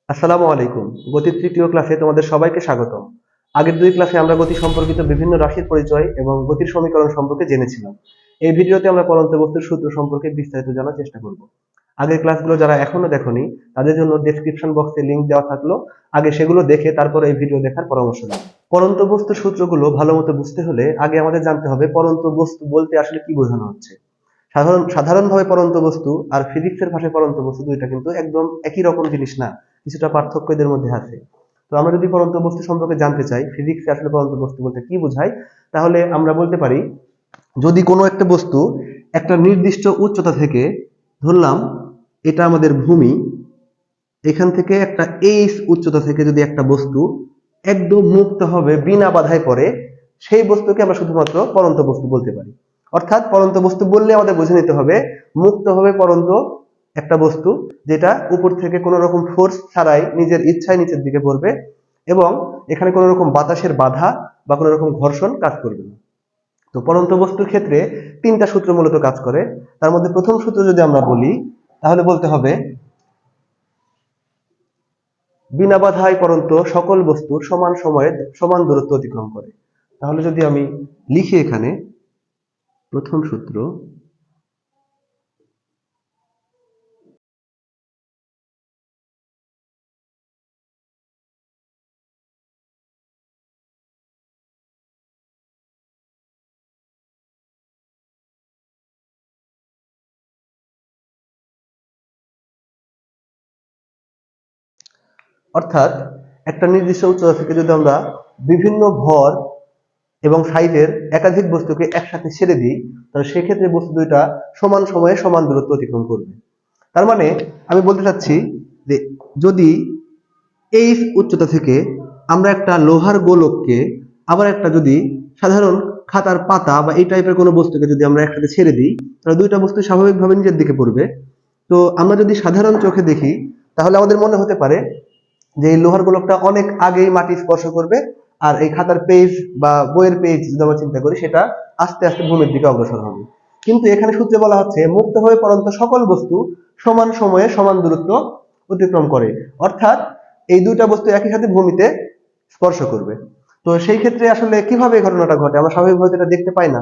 আসসালামু আলাইকুম। গতির তৃতীয় ক্লাসে তোমাদের সবাইকে স্বাগতম। আগের দুই ক্লাসে আমরা গতি সম্পর্কিত বিভিন্ন রাশির পরিচয় এবং গতির সমীকরণ সম্পর্কে জেনেছিলাম। এই ভিডিওতে আমরা পরন্ত বস্তুর সূত্র সম্পর্কে বিস্তারিত জানার চেষ্টা করব। আগের ক্লাসগুলো যারা এখনো দেখোনি তাদের জন্য ডেসক্রিপশন বক্সে লিংক দেওয়া থাকলো, আগে সেগুলো দেখে তারপর এই ভিডিও দেখার পরামর্শ দাও। পরন্ত বস্তুর সূত্রগুলো ভালো মতো বুঝতে হলে আগে আমাদের জানতে হবে পরন্ত বস্তু বলতে আসলে কি বোঝানো হচ্ছে। সাধারণভাবে পরন্ত বস্তু আর ফিজিক্সের ভাষায় পরন্ত বস্তু দুইটা কিন্তু একদম একই রকম জিনিস না, কিছুটা পার্থক্য এদের মধ্যে আছে। তো আমরা যদি পরন্ত বস্তু সম্পর্কে জানতে চাই ফিজিক্সে আসলে পরন্ত বস্তু বলতে কি বোঝায়, তাহলে আমরা বলতে পারি যদি কোনো একটা বস্তু একটা নির্দিষ্ট উচ্চতা থেকে, ধরলাম এটা আমাদের ভূমি, এখান থেকে একটা এইচ উচ্চতা থেকে যদি একটা বস্তু একদম মুক্ত হবে বিনা বাধায় পড়ে, সেই বস্তুকে আমরা শুধুমাত্র পরন্ত বস্তু বলতে পারি। অর্থাৎ পরন্ত বস্তু বললে আমাদের বুঝে নিতে হবে মুক্ত হবে পরন্ত একটা বস্তু, যেটা উপর থেকে কোনো রকম ফোর্স ছাড়াই নিজের ইচ্ছায় নিচের দিকে পড়বে এবং এখানে কোনো রকম বাতাসের বাধা বা কোনো রকম ঘর্ষণ কাজ করবে না। তো পরন্ত বস্তুর ক্ষেত্রে তিনটা সূত্র মূলত কাজ করে। তার মধ্যে প্রথম সূত্র যদি আমরা বলি তাহলে বলতে হবে বিনা বাধায় পরন্ত সকল বস্তুর সমান সময়ে সমান দূরত্ব অতিক্রম করে। তাহলে যদি আমি লিখি এখানে প্রথম সূত্র, অর্থাৎ একটা নির্দিষ্ট উচ্চতা থেকে যদি আমরা বিভিন্ন ভর এবং সাইজের একাধিক বস্তুকে একসাথে ছেড়ে দিই, তাহলে সেক্ষেত্রে বস্তু দুইটা সমান সময়ে সমান দূরত্ব অতিক্রম করবে। তার মানে আমি বলতে চাচ্ছি যে যদি এই উচ্চতা থেকে আমরা একটা লোহার গোলককে আবার একটা যদি সাধারণ খাতার পাতা বা এই টাইপের কোনো বস্তুকে যদি আমরা একসাথে ছেড়ে দিই, তাহলে দুইটা বস্তু স্বাভাবিকভাবে নিজের দিকে পড়বে। তো আমরা যদি সাধারণ চোখে দেখি তাহলে আমাদের মনে হতে পারে যে এই লোহার গোলকটা অনেক আগেই মাটি স্পর্শ করবে, আর এই খাতার পেজ বা বইয়ের পেজ যদি আমরা চিন্তা করি সেটা আস্তে আস্তে ভূমির দিকে অগ্রসর হবে। কিন্তু এখানে সূত্রে বলা হচ্ছে মুক্ত হয়ে পরন্ত সকল বস্তু সমান সময়ে সমান দূরত্ব অতিক্রম করে, অর্থাৎ এই দুইটা বস্তু একই সাথে ভূমিতে স্পর্শ করবে। তো সেই ক্ষেত্রে আসলে কিভাবে এই ঘটনাটা ঘটে, আমরা স্বাভাবিকভাবে এটা দেখতে পাই না।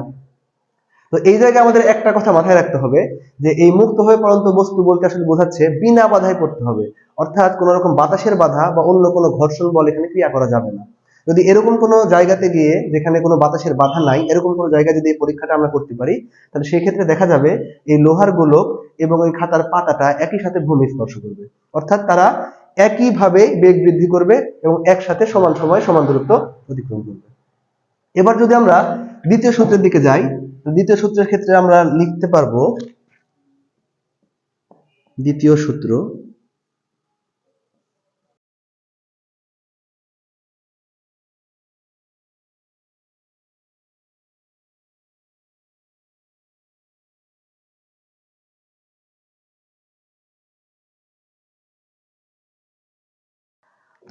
তো এই জায়গায় আমাদের একটা কথা মাথায় রাখতে হবে যে এই মুক্ত হয়ে পরন্ত বস্তু বলতে আসলে বোঝাচ্ছে বিনা বাধায় পড়তে হবে, অর্থাৎ কোনো রকম বাতাসের বাধা বা অন্য কোনো ঘর্ষণ বল এখানে ক্রিয়া করা যাবে না। যদি এরকম কোনো জায়গাতে গিয়ে যেখানে কোনো বাতাসের বাধা নাই এরকম কোনো জায়গায় যদি এই পরীক্ষাটা আমরা করতে পারি, তাহলে সেই ক্ষেত্রে দেখা যাবে এই লোহার গোলক এবং ওই খাতার পাতাটা একই সাথে ভূমি স্পর্শ করবে, অর্থাৎ তারা একইভাবে বেগ বৃদ্ধি করবে এবং একসাথে সমান সময় সমান দূরত্ব অতিক্রম করবে। এবার যদি আমরা দ্বিতীয় সূত্রের দিকে যাই, দ্বিতীয় সূত্রের ক্ষেত্রে আমরা লিখতে পারবো দ্বিতীয় সূত্র,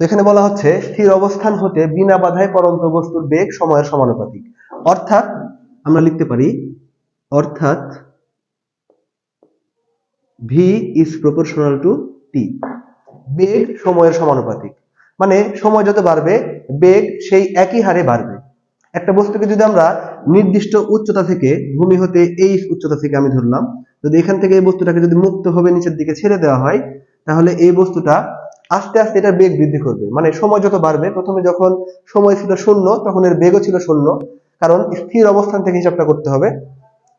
তো এখানে বলা হচ্ছে স্থির অবস্থান হতে বিনা বাধায় পরন্ত বস্তুর বেগ সময়ের সমানুপাতিক। অর্থাৎ আমরা লিখতে পারি অর্থাৎ ভি ইজ প্রপোর্শনাল টু টি, বেগ সময়ের সমানুপাতিক। মানে সময় যত বাড়বে বেগ সেই একই হারে বাড়বে। একটা বস্তুকে যদি আমরা নির্দিষ্ট উচ্চতা থেকে, ভূমি হতে এই উচ্চতা থেকে আমি ধরলাম, যদি এখান থেকে এই বস্তুটাকে যদি মুক্তভাবে নিচের দিকে ছেড়ে দেওয়া হয়, তাহলে এই বস্তুটা আস্তে আস্তে এটা বেগ বৃদ্ধি করবে। মানে সময় যত বাড়বে, প্রথমে যখন সময় ছিল শূন্য তখন এর বেগও ছিল শূন্য, কারণ স্থির অবস্থান থেকে হিসাবটা করতে হবে।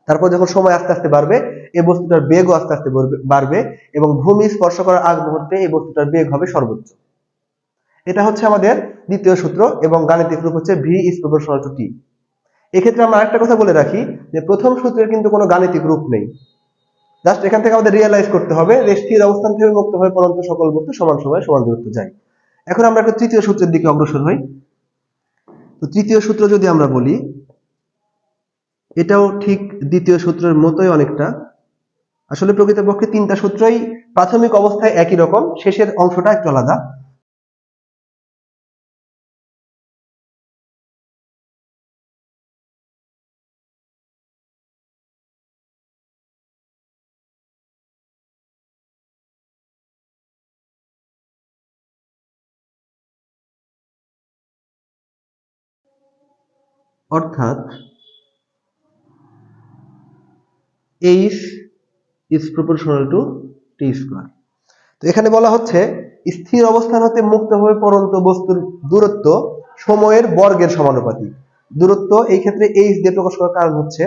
তারপর যখন সময় আস্তে আস্তে বাড়বে এই বস্তুটার বেগও আস্তে আস্তে বাড়বে এবং ভূমি স্পর্শ করার আগ মুহূর্তে এই বস্তুটার বেগ হবে সর্বোচ্চ। এটা হচ্ছে আমাদের দ্বিতীয় সূত্র এবং গাণিতিক রূপ হচ্ছে ভি ইজ প্রপোর্শনাল টু টি। এক্ষেত্রে আমরা আরেকটা কথা বলে রাখি যে প্রথম সূত্রের কিন্তু কোনো গাণিতিক রূপ নেই। জাস্ট এখান থেকে আমাদের রিয়েলাইজ করতে হবে যে স্থির অবস্থান থেকে মুক্ত হয়ে পরন্ত সকল বস্তু সমান সময়ে সমান দূরত্ব যায়। এখন আমরা একটা তৃতীয় সূত্রের দিকে অগ্রসর হই। তো তৃতীয় সূত্র যদি আমরা বলি, এটাও ঠিক দ্বিতীয় সূত্রের মতোই অনেকটা। আসলে প্রকৃতপক্ষে তিনটা সূত্রই প্রাথমিক অবস্থায় একই রকম, শেষের অংশটা একটু আলাদা। অর্থাৎ h is proportional to t square. তো এখানে বলা হচ্ছে স্থির অবস্থান হতে মুক্ত হয়ে পড়ন্ত বস্তুর দূরত্ব সময়ের বর্গের সমানুপাতিক। দূরত্ব এই ক্ষেত্রে h দিয়ে প্রকাশ করার কারণ হচ্ছে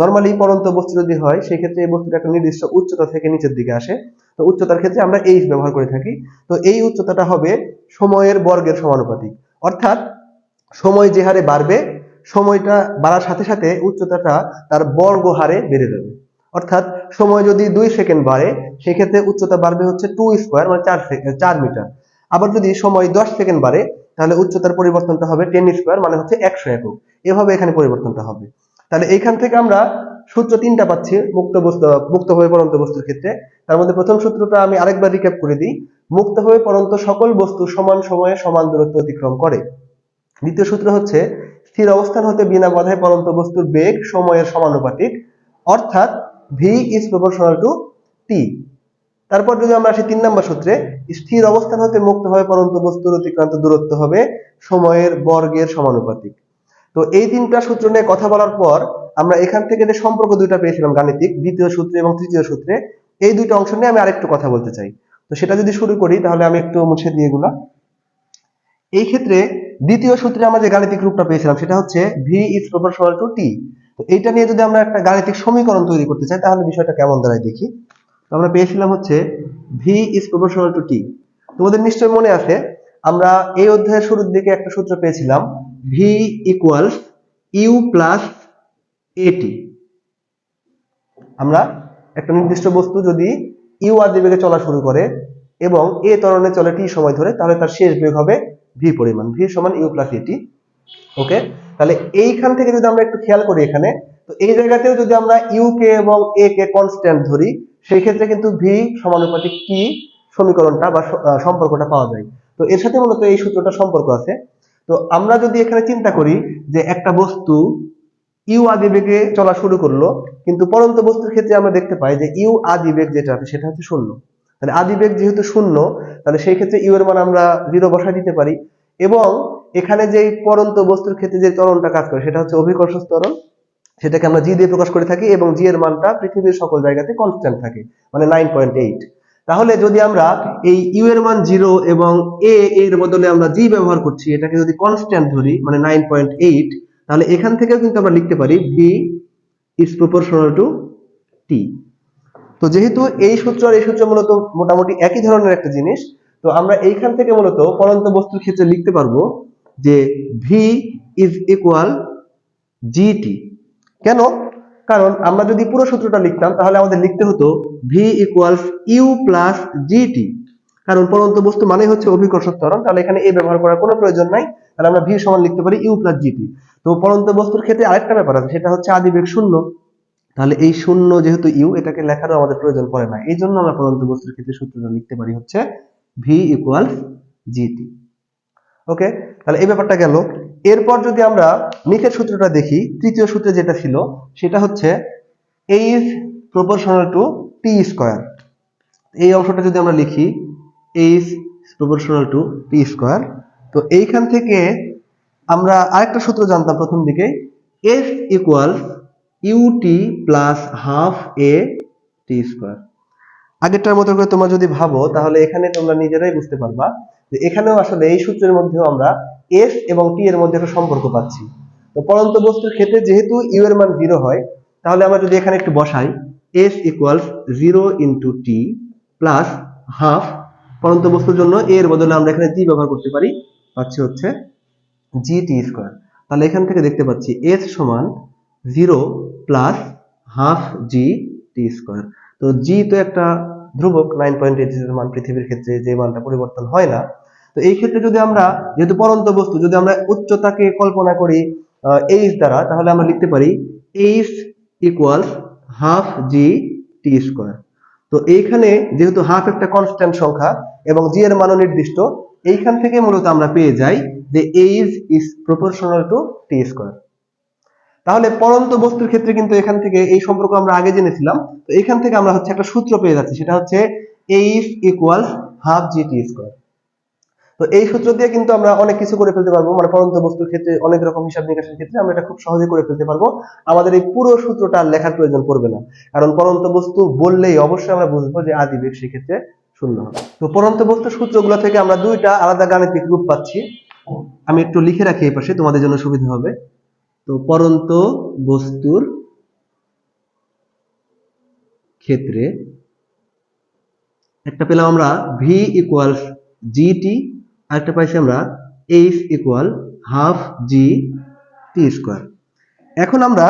নরমালি পড়ন্ত বস্তু যদি হয় সেই ক্ষেত্রে এই বস্তুটা একটা নির্দিষ্ট উচ্চতা থেকে নিচের দিকে আসে, তো উচ্চতার ক্ষেত্রে আমরা h ব্যবহার করে থাকি। তো এই উচ্চতাটা হবে সময়ের বর্গের সমানুপাতিক, অর্থাৎ সময় যে হারে বাড়বে সময়টা বাড়ার সাথে সাথে উচ্চতাটা তার বর্গ হারে বেড়ে যাবে। অর্থাৎ সময় যদি 2 সেকেন্ড বাড়ে সেক্ষেত্রে উচ্চতা বাড়বে হচ্ছে 2 স্কয়ার মানে 4 মিটার। আবার যদি সময় 10 সেকেন্ড বাড়ে তাহলে উচ্চতার পরিবর্তনটা হবে 10 স্কয়ার মানে হচ্ছে 100 একক। এভাবে এখানে পরিবর্তনটা হবে। তাহলে এইখান থেকে আমরা সূত্র তিনটা পাচ্ছি মুক্ত হয়ে পড়ন্ত বস্তুর ক্ষেত্রে। তার মধ্যে প্রথম সূত্রটা আমি আরেকবার রিক্যাপ করে দিই। মুক্ত হয়ে পড়ন্ত সকল বস্তু সমান সময়ে সমান দূরত্ব অতিক্রম করে। দ্বিতীয় সূত্র হচ্ছে স্থির অবস্থান হতে বিনা বাধায় পড়ন্ত বস্তুর বেগ সময়ের সমানুপাতিক, অর্থাৎ v is proportional to t। তারপর যদি আমরা আসি 3 নম্বর সূত্রে, স্থির অবস্থান হতে মুক্ত হয়ে পড়ন্ত বস্তুর অতিক্রান্ত দূরত্ব হবে সময়ের বর্গের সমানুপাতিক। তো এই তিনটা সূত্র নিয়ে কথা বলার পর আমরা এখান থেকে যে সম্পর্ক দুইটা পেয়েছিলাম গাণিতিক, দ্বিতীয় সূত্রে এবং তৃতীয় সূত্রে, এই দুইটা অংশ নিয়ে আমি আরেকটু কথা বলতে চাই। তো সেটা যদি শুরু করি তাহলে আমি একটু মুছে দিয়ে এগুলা। এই ক্ষেত্রে দ্বিতীয় সূত্রে আমরা যে গাণিতিক রূপটা পেয়েছিলাম সেটা হচ্ছে v is proportional to t। তো এইটা নিয়ে যদি আমরা একটা গাণিতিক সমীকরণ তৈরি করতে চাই তাহলে বিষয়টা কেমন দাঁড়ায় দেখি। তো আমরা পেয়েছিলাম হচ্ছে v is proportional to t। তোমাদের নিশ্চয়ই মনে আছে আমরা এই অধ্যায়ের শুরুর দিকে একটা সূত্র পেয়েছিলাম v equals u plus at। আমরা একটা নির্দিষ্ট বস্তু যদি u আদি বেগে চলা শুরু করে এবং a ত্বরণে চলে t সময় ধরে তাহলে তার শেষ বেগ হবে v পরিমাণ, v সমান u plus at। ওকে, তাহলে এইখান থেকে যদি আমরা একটু খেয়াল করি এখানে, তো এই জায়গাতেও যদি আমরা u কে এবং a কে কনস্ট্যান্ট ধরি সেই ক্ষেত্রে কিন্তু v সমানুপাতিক t সমীকরণটা বা সম্পর্কটা পাওয়া যায়। তো এর সাথে মূলত এই সূত্রটা সম্পর্ক আছে। তো আমরা যদি এখানে চিন্তা করি যে একটা বস্তু u আদি বেগে চলা শুরু করলো, কিন্তু পড়ন্ত বস্তুর ক্ষেত্রে আমরা দেখতে পাই যে u আদি বেগ যেটা আছে সেটা হচ্ছে 0। তাহলে আদি বেগ যেহেতু 0 তাহলে সেই ক্ষেত্রে u এর মান আমরা 0 বসায় দিতে পারি, এবং এখানে যে পড়ন্ত বস্তুর ক্ষেত্রে যে ত্বরণটা কাজ করে সেটা হচ্ছে অভিকর্ষ ত্বরণ, সেটাকে আমরা g দিয়ে প্রকাশ করে থাকি এবং g এর মানটা পৃথিবীর সকল জায়গাতে কনস্ট্যান্ট থাকে মানে 9.8। তাহলে যদি আমরা এই u এর মান 0 এবং a এর বদলে আমরা g ব্যবহার করছি, এটাকে যদি কনস্ট্যান্ট ধরি মানে 9.8, তাহলে এখান থেকেও কিন্তু আমরা লিখতে পারি v is proportional to t। তো যেহেতু এই সূত্র আর এই সূত্র মূলত মোটামুটি একই ধরনের একটা জিনিস, তো আমরা এইখান থেকে মূলত পড়ন্ত বস্তুর ক্ষেত্রে লিখতে পারবো যে v is equal gt। কেন? কারণ আমরা যদি পুরো সূত্রটা লিখতাম তাহলে আমাদের লিখতে হতো v equals u plus gt, কারণ পড়ন্ত বস্তু মানে হচ্ছে অভিকর্ষ ত্বরণ, তাহলে এখানে a ব্যবহার করার কোনো প্রয়োজন নাই। তাহলে আমরা v সমান লিখতে পারি u plus gt। তো পড়ন্ত বস্তুর ক্ষেত্রে আরেকটা ব্যাপার আছে, সেটা হচ্ছে আদিবেগ 0। তাহলে এই 0 যেহেতু u, এটাকে লেখারও আমাদের প্রয়োজন পড়ে না, এই জন্য আমরা পড়ন্ত বস্তুর ক্ষেত্রে সূত্রটা লিখতে পারি হচ্ছে v equals gt। ওকে, তাহলে এই ব্যাপারটা গেল। এরপর যদি আমরা নিচের সূত্রটা দেখি, তৃতীয় সূত্রে যেটা ছিল সেটা হচ্ছে a is proportional to t square. এই অংশটা যদি আমরা লিখি a is proportional to t square, তো এইখান থেকে আমরা আরেকটা সূত্র জানতাম প্রথম দিকে, s equals ut plus half a t square. আগেরটার মতো করে তোমরা যদি ভাবো তাহলে এখানে তোমরা নিজেরাই বুঝতে পারবা যে এখানেও আসলে এই সূত্রের মধ্যেও আমরা s এবং t এর মধ্যে একটা সম্পর্ক পাচ্ছি। তো পড়ন্ত বস্তুর ক্ষেত্রে যেহেতু u এর মান 0 হয়, তাহলে আমরা যদি এখানে একটু বসাই s equals 0 into t plus half, পড়ন্ত বস্তুর জন্য a এর বদলে আমরা এখানে g ব্যবহার করতে পারি, পাচ্ছি হচ্ছে gt স্কয়ার। তাহলে এখান থেকে দেখতে পাচ্ছি s সমান 0 plus half g t square. তো g তো একটা ধ্রুবক 9.8 এর মান পৃথিবীর ক্ষেত্রে যে মানটা পরিবর্তন হয় না। তো এই ক্ষেত্রে যদি আমরা যেহেতু পড়ন্ত বস্তু যদি আমরা উচ্চতাকে কল্পনা করি h দ্বারা, তাহলে আমরা লিখতে পারি h equals half g t square. তো এইখানে যেহেতু হাফ একটা কনস্ট্যান্ট সংখ্যা এবং g এর মানও নির্দিষ্ট, এইখান থেকে মূলত আমরা পেয়ে যাই যে h is proportional to t square. তাহলে পড়ন্ত বস্তুর ক্ষেত্রে কিন্তু এখান থেকে এই সম্পর্ক আমরা আগে জেনেছিলাম। তো এখান থেকে আমরা হচ্ছে একটা সূত্র পেয়ে যাচ্ছি, সেটা হচ্ছে h equals half gt square. তো এই সূত্র দিয়ে কিন্তু আমরা অনেক কিছু করে ফেলতে পারবো, মানে পরন্ত বস্তুর ক্ষেত্রে অনেক রকম হিসাব নিকাশের ক্ষেত্রে আমরা এটা খুব সহজে করে ফেলতে পারবো। আমাদের এই পুরো সূত্রটা আর লেখার প্রয়োজন পড়বে না, কারণ পরন্ত বস্তু বললেই অবশ্যই আমরা বুঝবো যে আদিবেগ সেক্ষেত্রে শূন্য হবে। তো পরন্ত বস্তুর সূত্রগুলো থেকে আমরা দুইটা আলাদা গাণিতিক রূপ পাচ্ছি, আমি একটু লিখে রাখি এই পাশে তোমাদের জন্য সুবিধা হবে। তো পরন্ত বস্তুর ক্ষেত্রে একটা পেলাম আমরা ভি ইকুয়ালস জিটি, আরেকটা পাইছি আমরা H equal half g t square. এখন আমরা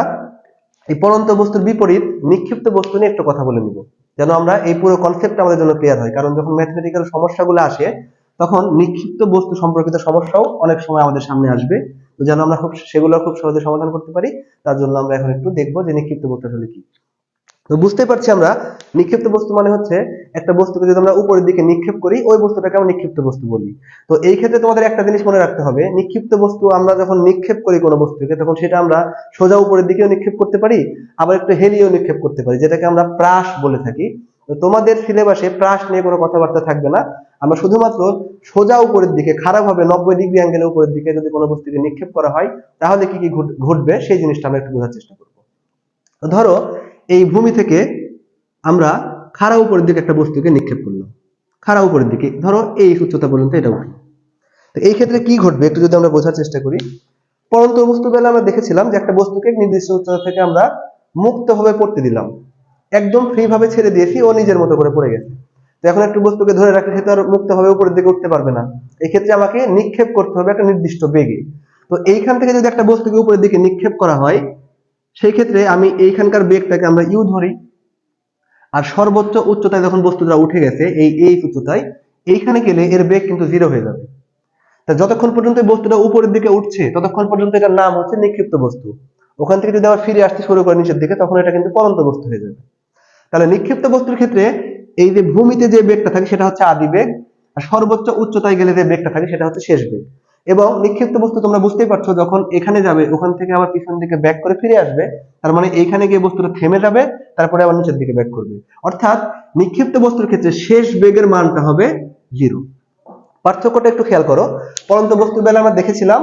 এই পরন্ত বস্তুর বিপরীত নিক্ষিপ্ত বস্তু নিয়ে একটু কথা বলে নিব, যেন আমরা এই পুরো কনসেপ্টটা আমাদের জন্য ক্লিয়ার হয়। কারণ যখন ম্যাথমেটিক্যাল সমস্যাগুলো আসে তখন নিক্ষিপ্ত বস্তু সম্পর্কিত সমস্যাও অনেক সময় আমাদের সামনে আসবে, তো যেন আমরা সেগুলো খুব সহজে সমাধান করতে পারি, তার জন্য আমরা এখন একটু দেখবো যে নিক্ষিপ্ত বস্তু আসলে কি। তো বুঝতে পারছি আমরা নিক্ষিপ্ত বস্তু মানে হচ্ছে একটা বস্তুকে যদি আমরা উপরের দিকে নিক্ষেপ করি ওই বস্তুটাকে আমরা নিক্ষিপ্ত বস্তু বলি। তো এই ক্ষেত্রে তোমাদের একটা জিনিস মনে রাখতে হবে, নিক্ষিপ্ত বস্তু আমরা যখন নিক্ষেপ করি কোনো বস্তুকে তখন সেটা আমরা সোজা উপরের দিকেও নিক্ষেপ করতে পারি, আবার একটু হেলিয়েও নিক্ষেপ করতে পারি, যেটাকে আমরা প্রাস বলে থাকি। তো তোমাদের সিলেবাসে প্রাস নিয়ে কোনো কথাবার্তা থাকবে না, আমরা শুধুমাত্র সোজা উপরের দিকে খারাপভাবে 90 ডিগ্রি অ্যাঙ্গেলে উপরের দিকে যদি কোনো বস্তুকে নিক্ষেপ করা হয় তাহলে কি কি ঘটবে সেই জিনিসটা আমরা একটু বোঝার চেষ্টা করবো। ধরো এই ভূমি থেকে আমরা খাড়া উপরের দিকে একটা বস্তুকে নিক্ষেপ করলাম, খাড়া উপরের দিকে ধরো এই উচ্চতা পর্যন্ত এটা উঠলো। তো এই ক্ষেত্রে কি ঘটবে একটু যদি আমরা বোঝার চেষ্টা করি। পরন্ত বস্তু বেলা আমরা দেখেছিলাম যে একটা বস্তুকে নির্দিষ্ট উচ্চতা থেকে আমরা মুক্তভাবে পড়তে দিলাম, একদম ফ্রি ভাবে ছেড়ে দিয়েছি, ও নিজের মতো করে পড়ে গেছে। তো এখন একটা বস্তুকে ধরে রাখলে সে তো আর মুক্তভাবে উপরের দিকে উঠতে পারবে না, এই ক্ষেত্রে আমাকে নিক্ষেপ করতে হবে একটা নির্দিষ্ট বেগে। তো এইখান থেকে যদি একটা বস্তুকে উপরের দিকে নিক্ষেপ করা হয় সেই ক্ষেত্রে আমি এইখানকার বেগটাকে আমরা ইউ ধরি, আর সর্বোচ্চ উচ্চতায় যখন বস্তুটা উঠে গেছে এই উচ্চতায়, এইখানে গেলে এর বেগ কিন্তু 0 হয়ে যাবে। তা যতক্ষণ পর্যন্ত বস্তুটা উপরের দিকে উঠছে ততক্ষণ পর্যন্ত এটার নাম হচ্ছে নিক্ষিপ্ত বস্তু। ওখান থেকে যদি আবার ফিরে আসতে শুরু করে নিচের দিকে তখন এটা কিন্তু পরন্ত বস্তু হয়ে যাবে। তাহলে নিক্ষিপ্ত বস্তুর ক্ষেত্রে এই যে ভূমিতে যে বেগটা থাকে সেটা হচ্ছে আদি বেগ, আর সর্বোচ্চ উচ্চতায় গেলে যে বেগটা থাকে সেটা হচ্ছে শেষ বেগ। এবং নিক্ষিপ্ত বস্তু তোমরা বুঝতেই পারছো যখন এখানে যাবে ওখান থেকে আবার পিছন দিকে ব্যাক করে ফিরে আসবে, তার মানে এইখানে গিয়ে বস্তুটা থেমে যাবে, তারপরে আবার নিচের দিকে ব্যাক করবে। অর্থাৎ নিক্ষিপ্ত বস্তুর ক্ষেত্রে শেষ বেগের মানটা হবে 0। পার্থক্যটা একটু খেয়াল করো। পরন্ত বস্তুর বেলা আমরা দেখেছিলাম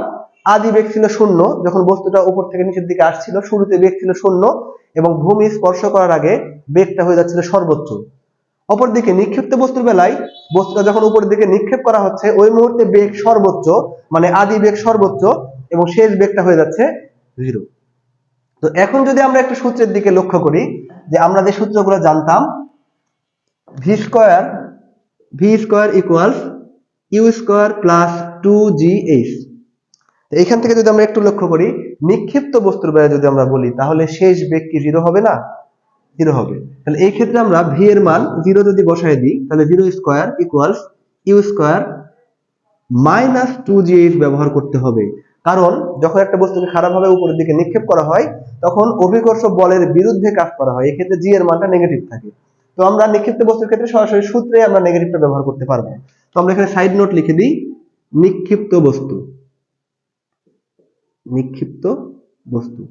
আদি বেগ ছিল 0, যখন বস্তুটা উপর থেকে নিচের দিকে আসছিল শুরুতে বেগ ছিল 0 এবং ভূমি স্পর্শ করার আগে বেগটা হয়ে যাচ্ছিল সর্বোচ্চ। অপরদিকে নিক্ষিপ্ত বস্তুর বেলায় বস্তুটা যখন উপরের দিকে নিক্ষেপ করা হচ্ছে ওই মুহূর্তে বেগ সর্বোচ্চ, মানে আদি বেগ সর্বোচ্চ এবং শেষ বেগটা হয়ে যাচ্ছে 0। তো এখন যদি আমরা একটু সূত্রের দিকে লক্ষ্য করি, যে আমরা যে সূত্রগুলো জানতাম v square equals u square plus 2gh। এইখান থেকে যদি আমরা একটু লক্ষ্য করি নিক্ষিপ্ত বস্তুর বেলায় যদি আমরা বলি তাহলে শেষ বেগ কি 0 হবে না? 0 হবে। তাহলে এই ক্ষেত্রে আমরা ভি এর মান 0 যদি বসায় দিই তাহলে 0 square equals u square minus 2gh ব্যবহার করতে হবে, কারণ যখন একটা বস্তুকে খারাপভাবে উপরের দিকে নিক্ষেপ করা হয় তখন অভিকর্ষ বলের বিরুদ্ধে কাজ করা হয়, এক্ষেত্রে জি এর মানটা নেগেটিভ থাকে। তো আমরা নিক্ষিপ্ত বস্তুর ক্ষেত্রে সরাসরি সূত্রে আমরা নেগেটিভটা ব্যবহার করতে পারবো। তো আমরা এখানে সাইড নোট লিখে দিই নিক্ষিপ্ত বস্তু, নিক্ষিপ্ত বস্তু,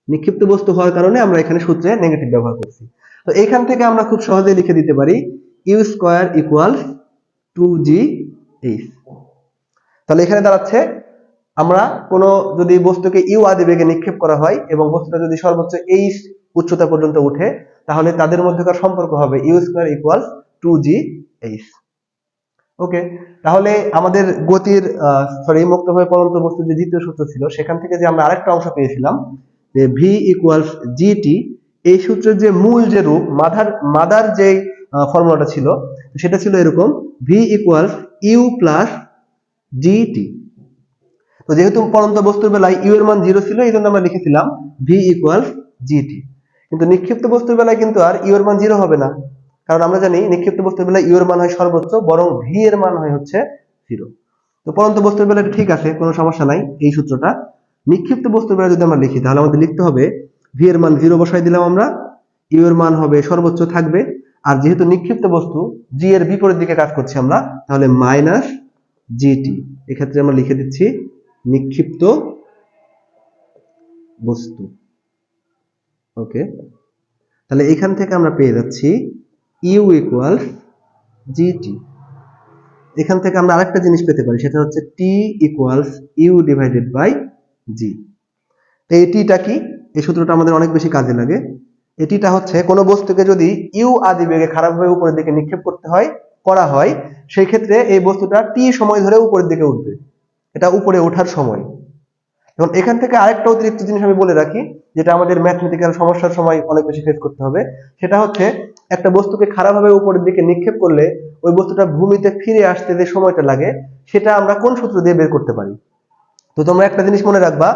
নিক্ষিপ্ত বস্তু হওয়ার কারণে আমরা এখানে সূত্রে নেগেটিভ ব্যবহার করছি। তো এইখান থেকে আমরা খুব সহজে লিখে দিতে পারি ইউ স্কয়ার ইকুয়ালস 2gh। তাহলে এখানে দাঁড়াচ্ছে আমরা কোনো যদি বস্তুকে ইউ আদি বেগে নিক্ষেপ করা হয় এবং বস্তুটা যদি সর্বোচ্চ h উচ্চতা পর্যন্ত উঠে তাহলে তাদের মধ্যকার সম্পর্ক হবে ইউ স্কয়ার ইকুয়ালস 2gh। ওকে, তাহলে আমাদের গতির মুক্তভাবে পরন্ত বস্তুর যে দ্বিতীয় সূত্র ছিল সেখান থেকে যে আমরা আরেকটা অংশ পেয়েছিলাম যে ভি ইকুয়ালস জিটি, এই সূত্রের যে মূল যে রূপ মাদার যে ফর্মুলাটা ছিল সেটা ছিল এরকম v equals u plus gt. তো যেহেতু পরন্ত বস্তুর বেলায় ইউ এর মান 0 ছিল এই জন্য আমরা লিখেছিলাম ভি ইকুয়ালস জিটি, কিন্তু নিক্ষিপ্ত বস্তুর বেলায় কিন্তু আর ইউ এর মান 0 হবে না, কারণ আমরা জানি নিক্ষিপ্ত বস্তুর বেলায় ইউ এর মান হয় সর্বোচ্চ, বরং ভি এর মান হয় হচ্ছে 0। তো পরন্ত বস্তুর বেলায় ঠিক আছে, কোনো সমস্যা নাই এই সূত্রটা। নিক্ষিপ্ত বস্তুর বেলায় যদি আমরা লিখি তাহলে আমাদের লিখতে হবে ভি এর মান 0 বসাই দিলাম আমরা, ইউ এর মান হবে সর্বোচ্চ থাকবে, আর যেহেতু নিক্ষিপ্ত বস্তু জি এর বিপরীত দিকে কাজ করছি আমরা তাহলে মাইনাস জিটি, এক্ষেত্রে আমরা লিখে দিচ্ছি নিক্ষিপ্ত বস্তু। ওকে, তাহলে এখান থেকে আমরা পেয়ে যাচ্ছি ইউ ইকুয়াল জিটি। এখান থেকে আমরা আরেকটা জিনিস পেতে পারি, সেটা হচ্ছে টি ইকুয়ালস ইউ ডিভাইডেড বাই জি। এই টিটা কি? এই সূত্রটা আমাদের অনেক বেশি কাজে লাগে। এটিটা হচ্ছে কোনো বস্তুকে যদি ইউ আদি বেগে খারাপভাবে উপরের দিকে নিক্ষেপ করা হয় সেই ক্ষেত্রে এই বস্তুটা টি সময় ধরে উপরের দিকে উঠবে, এটা উপরে ওঠার সময়। এবং এখান থেকে আরেকটা অতিরিক্ত জিনিস আমি বলে রাখি, যেটা আমাদের ম্যাথমেটিক্যাল সমস্যার সময় অনেক বেশি ফেস করতে হবে, সেটা হচ্ছে একটা বস্তুকে খারাপভাবে উপরের দিকে নিক্ষেপ করলে ওই বস্তুটা ভূমিতে ফিরে আসতে যে সময়টা লাগে সেটা আমরা কোন সূত্র দিয়ে বের করতে পারি? তো তোমরা একটা জিনিস মনে রাখবা,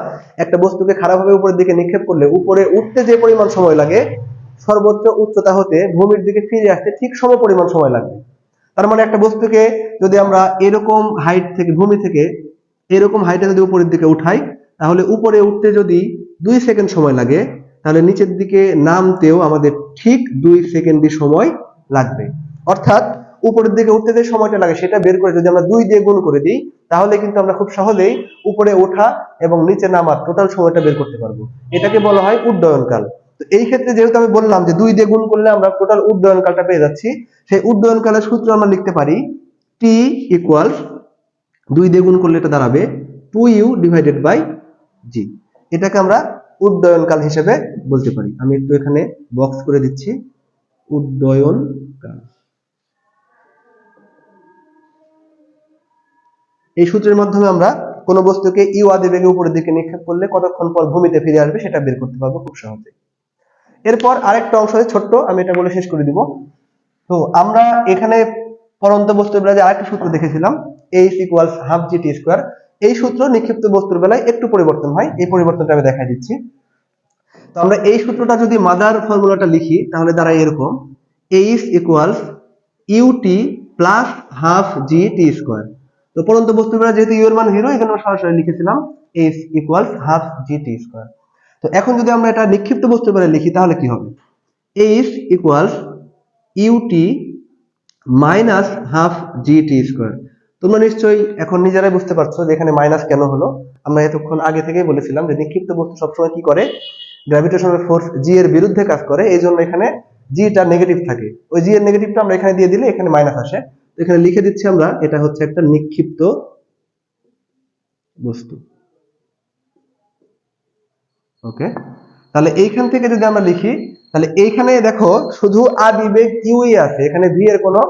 একটা বস্তুকে খারাপভাবে উপরের দিকে নিক্ষেপ করলে উপরে উঠতে যে পরিমাণ সময় লাগে সর্বোচ্চ উচ্চতা হতে ভূমির দিকে ফিরে আসতে ঠিক সম পরিমাণ সময় লাগবে। তার মানে একটা বস্তুকে যদি আমরা এরকম হাইট থেকে, ভূমি থেকে এরকম হাইটে যদি উপরের দিকে উঠাই, তাহলে উপরে উঠতে যদি 2 সেকেন্ড সময় লাগে, তাহলে নিচের দিকে নামতেও আমাদের ঠিক 2 সেকেন্ডই সময় লাগবে। অর্থাৎ উপরের দিকে উঠতে যে সময়টা লাগে সেটা বের করে যদি আমরা 2 দিয়ে গুণ করে দিই, তাহলে কিন্তু আমরা খুব সহজেই উপরে ওঠা এবং নিচে নামার টোটাল সময়টা বের করতে পারবো। এটাকে বলা হয় উড্ডয়নকাল। তো এই ক্ষেত্রে যেহেতু আমি বললাম যে 2 দিয়ে গুণ করলে আমরা টোটাল উড্ডয়নকালটা পেয়ে যাচ্ছি, সেই উড্ডয়নকালের সূত্র আমরা লিখতে পারি টি ইকুয়ালস 2 দিয়ে গুণ করলে এটা দাঁড়াবে 2u ডিভাইডেড বাই জি। এটাকে আমরা উড্ডয়নকাল হিসেবে বলতে পারি। আমি একটু এখানে বক্স করে দিচ্ছি, উড্ডয়নকাল। এই সূত্রের মাধ্যমে আমরা কোনো বস্তুকে ইউ আদি বেগে উপরের দিকে নিক্ষেপ করলে কতক্ষণ পর ভূমিতে ফিরে আসবে সেটা বের করতে পারবো খুব সহজে। এরপর আরেকটা অংশ আছে ছোট্ট, আমি এটা বলে শেষ করে দিব। তো আমরা এখানে পরন্ত বস্তুর বেলায় আরেকটা সূত্র দেখেছিলাম, h equals half g t square. এই সূত্র নিক্ষিপ্ত বস্তুর বেলায় একটু পরিবর্তন হয়, এই পরিবর্তনটা আমি দেখাই দিচ্ছি। তো আমরা এই সূত্রটা যদি মাদার ফর্মুলাটা লিখি তাহলে দাঁড়ায় এরকম, h equals u t plus half g t square. তো পরন্ত বস্তুর বেলায় যেহেতু ইউ এর মান 0, এখানে আমরা সরাসরি লিখেছিলাম h equals half g t square. তো এখন যদি আমরা এটা নিক্ষিপ্ত বস্তুর বেলায় লিখি তাহলে কি হবে? h equals u t minus half g t square. তোমরা নিশ্চয়ই এখন নিজেরাই বুঝতে পারছো যে এখানে মাইনাস কেন হলো। আমরা এতক্ষণ আগে থেকেই বলেছিলাম যে নিক্ষিপ্ত বস্তু সবসময় কি করে, গ্র্যাভিটেশনাল ফোর্স জি এর বিরুদ্ধে কাজ করে, এই জন্য এখানে জিটা নেগেটিভ থাকে। ওই জি এর নেগেটিভটা আমরা এখানে দিয়ে দিলে এখানে মাইনাস আসে। তো এখানে লিখে দিচ্ছি আমরা, এটা হচ্ছে একটা নিক্ষিপ্ত বস্তু। ওকে, তাহলে এইখান থেকে যদি আমরা লিখি তাহলে এইখানে দেখো শুধু আদি বেগ ইউই আছে, এখানে ভি এর কোনো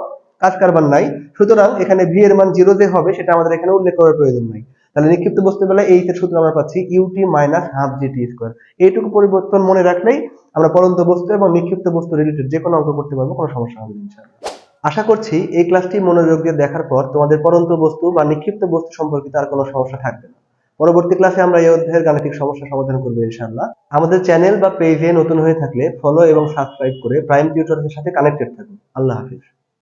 কাজ কারবার নাই। সুতরাং এখানে ভি এর মান 0 যে হবে সেটা আমাদের এখানে উল্লেখ করার প্রয়োজন নাই। তাহলে নিক্ষিপ্ত বস্তুর বেলায় এই সূত্র আমরা পাচ্ছি UT minus half g t square. এইটুকু পরিবর্তন মনে রাখলেই আমরা পরন্ত বস্তু এবং নিক্ষিপ্ত বস্তু রিলেটেড যে কোনো অঙ্ক করতে পারবো, কোনো সমস্যা হবে না ইনশাআল্লাহ। আশা করছি এই ক্লাসটি মনোযোগ দিয়ে দেখার পর তোমাদের পরন্ত বস্তু বা নিক্ষিপ্ত বস্তু সম্পর্কিত আর কোনো সমস্যা থাকবে না। পরবর্তী ক্লাসে আমরা এই অধ্যায়ের গাণিতিক সমস্যা সমাধান করবো ইনশাআল্লাহ। আমাদের চ্যানেল বা পেজে নতুন হয়ে থাকলে ফলো এবং সাবস্ক্রাইব করে প্রাইম টিউটরের সাথে কানেক্টেড থাকুন। আল্লাহ হাফেজ।